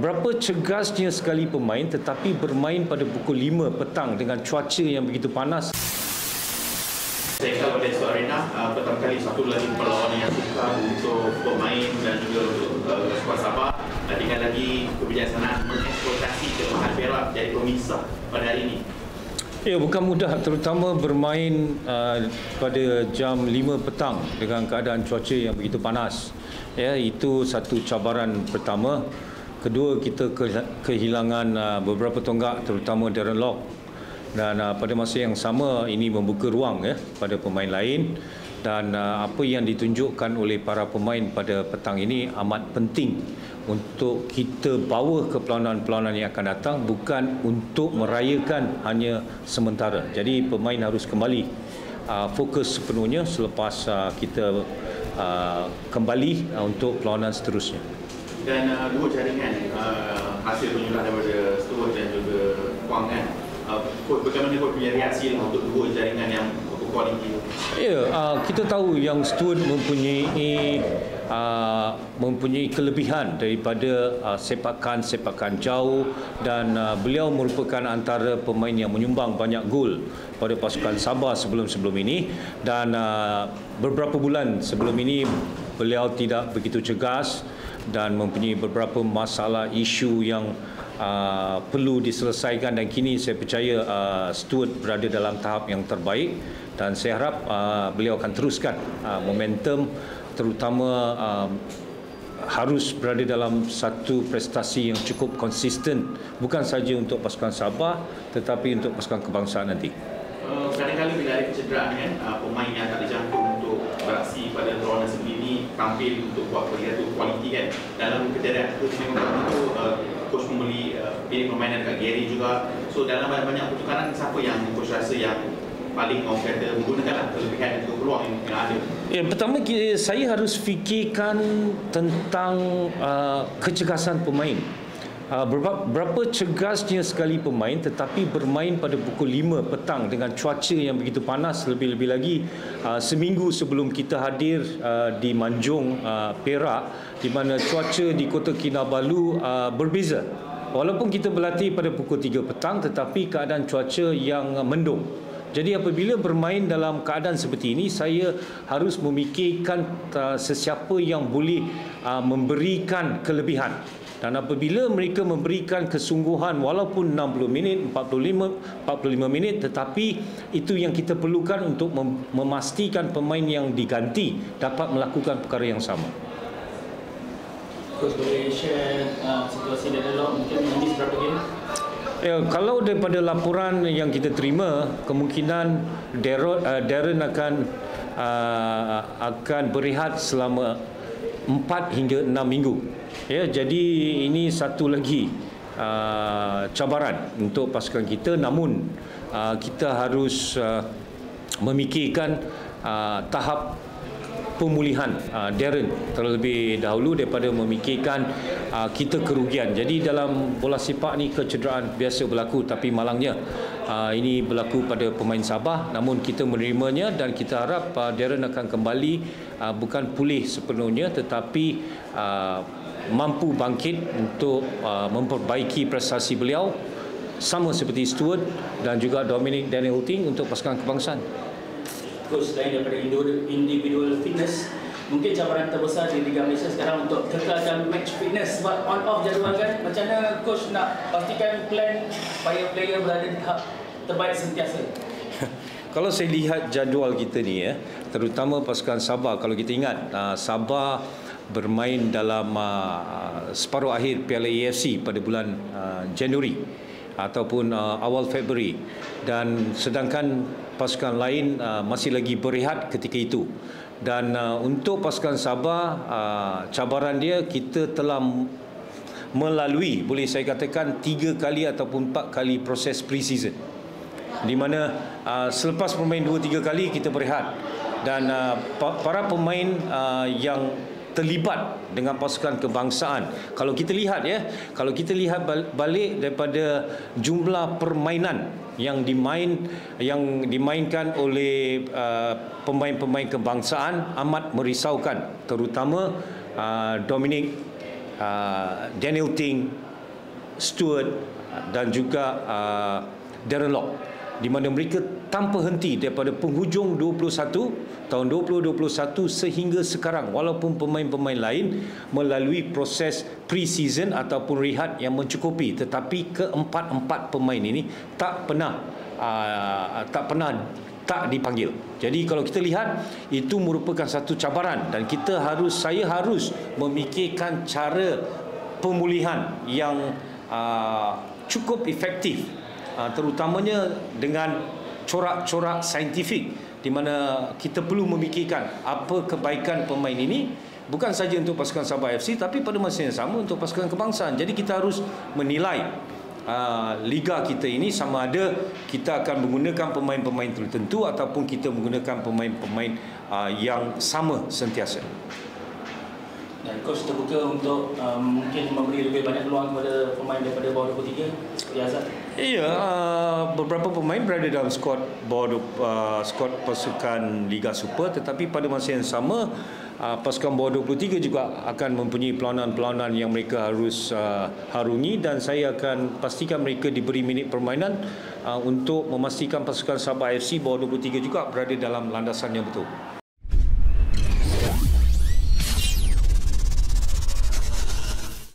Berapa cegasnya sekali pemain tetapi bermain pada pukul 5 petang dengan cuaca yang begitu panas. Saya kata pada Esok Arena, pertama kali satu lagi perlawanan yang sukar untuk pemain dan juga untuk skuad Sabah. Dengan lagi kebijaksanaan mengeksploitasi kelemahan Perak jadi pemisah pada hari ini. Ya, bukan mudah, terutama bermain pada jam 5 petang dengan keadaan cuaca yang begitu panas. Ya, itu satu cabaran pertama. Kedua, kita kehilangan beberapa tonggak, terutama Darren Lock. Dan pada masa yang sama, ini membuka ruang pada pemain lain. Dan apa yang ditunjukkan oleh para pemain pada petang ini amat penting untuk kita bawa ke perlawanan-perlawanan yang akan datang, bukan untuk merayakan hanya sementara. Jadi pemain harus kembali fokus sepenuhnya selepas kita kembali untuk perlawanan seterusnya. Dan dua jaringan hasil penyuluhan daripada Stuart dan juga Kuang kan, bagaimana kau punya reaksi untuk dua jaringan yang berkualiti? Ya, kita tahu yang Stuart mempunyai kelebihan daripada sepakan jauh, dan beliau merupakan antara pemain yang menyumbang banyak gol pada pasukan Sabah sebelum ini, dan beberapa bulan sebelum ini beliau tidak begitu cegas dan mempunyai beberapa masalah isu yang perlu diselesaikan, dan kini saya percaya Stuart berada dalam tahap yang terbaik, dan saya harap beliau akan teruskan momentum, terutama harus berada dalam satu prestasi yang cukup konsisten, bukan saja untuk pasukan Sabah tetapi untuk pasukan kebangsaan nanti. Kadang-kadang bila ada kecederaan pemain yang tak dijangkau untuk beraksi pada perlawanan sebelum ini tampil untuk buat kualiti kan. Dalam kecederaan itu memang itu coach membeli pilih permainan kat Gary juga. So dalam banyak pertukaran, siapa yang coach rasa yang paling orang kata menggunakan kelebihan dan peluang yang ada? Ya, pertama saya harus fikirkan tentang kecergasan pemain. Berapa cegasnya sekali pemain tetapi bermain pada pukul 5 petang dengan cuaca yang begitu panas, lebih-lebih lagi seminggu sebelum kita hadir di Manjung, Perak, di mana cuaca di Kota Kinabalu berbeza. Walaupun kita berlatih pada pukul 3 petang tetapi keadaan cuaca yang mendung. Jadi apabila bermain dalam keadaan seperti ini, saya harus memikirkan sesiapa yang boleh memberikan kelebihan. Dan apabila mereka memberikan kesungguhan walaupun 60 minit, 45 minit, tetapi itu yang kita perlukan untuk memastikan pemain yang diganti dapat melakukan perkara yang sama. Coach, boleh share situasi Darren Lock mungkin ini seberapa game? Ya, kalau daripada laporan yang kita terima, kemungkinan Darren akan berehat selama 4 hingga 6 minggu. Ya, jadi ini satu lagi cabaran untuk pasukan kita, namun kita harus memikirkan tahap pemulihan Darren terlebih dahulu daripada memikirkan kita kerugian. Jadi dalam bola sepak ni kecederaan biasa berlaku, tapi malangnya ini berlaku pada pemain Sabah, namun kita menerimanya dan kita harap Darren akan kembali, bukan pulih sepenuhnya tetapi mampu bangkit untuk memperbaiki prestasi beliau sama seperti Stuart dan juga Dominic Daniel Ting untuk pasukan kebangsaan. Coach, selain daripada individual fitness, mungkin cabaran terbesar di Liga Malaysia sekarang untuk kekalkan match fitness, sebab on off jadual kan. Macam mana coach nak pastikan plan supaya player berada di tahap terbaik sentiasa? Kalau saya lihat jadual kita ni terutama pasukan Sabah, kalau kita ingat Sabah bermain dalam separuh akhir Piala AFC pada bulan Januari ataupun awal Februari, dan sedangkan pasukan lain masih lagi berehat ketika itu. Dan untuk pasukan Sabah, cabaran dia, kita telah melalui, boleh saya katakan 3 kali ataupun 4 kali proses pre-season, di mana selepas bermain 2-3 kali kita berehat, dan para pemain yang terlibat dengan pasukan kebangsaan, kalau kita lihat balik daripada jumlah permainan yang dimainkan oleh pemain-pemain kebangsaan amat merisaukan, terutama Dominic, Daniel Ting, Stewart dan juga Darren Lock, di mana mereka tanpa henti daripada penghujung tahun 2021 sehingga sekarang, walaupun pemain-pemain lain melalui proses pre-season ataupun rehat yang mencukupi, tetapi keempat-empat pemain ini tak pernah tak dipanggil. Jadi kalau kita lihat, itu merupakan satu cabaran dan saya harus memikirkan cara pemulihan yang cukup efektif, terutamanya dengan corak-corak saintifik, di mana kita perlu memikirkan apa kebaikan pemain ini bukan saja untuk pasukan Sabah FC tapi pada masa yang sama untuk pasukan kebangsaan. Jadi kita harus menilai liga kita ini sama ada kita akan menggunakan pemain-pemain tertentu ataupun kita menggunakan pemain-pemain yang sama sentiasa. Dan coach terbuka untuk mungkin memberi lebih banyak peluang kepada pemain daripada bawah 23 seperti Azhar. Ya, beberapa pemain berada dalam skuad pasukan Liga Super, tetapi pada masa yang sama pasukan bawah 23 juga akan mempunyai pelawanan-pelawanan yang mereka harus harungi, dan saya akan pastikan mereka diberi minit permainan untuk memastikan pasukan Sabah FC bawah 23 juga berada dalam landasan yang betul.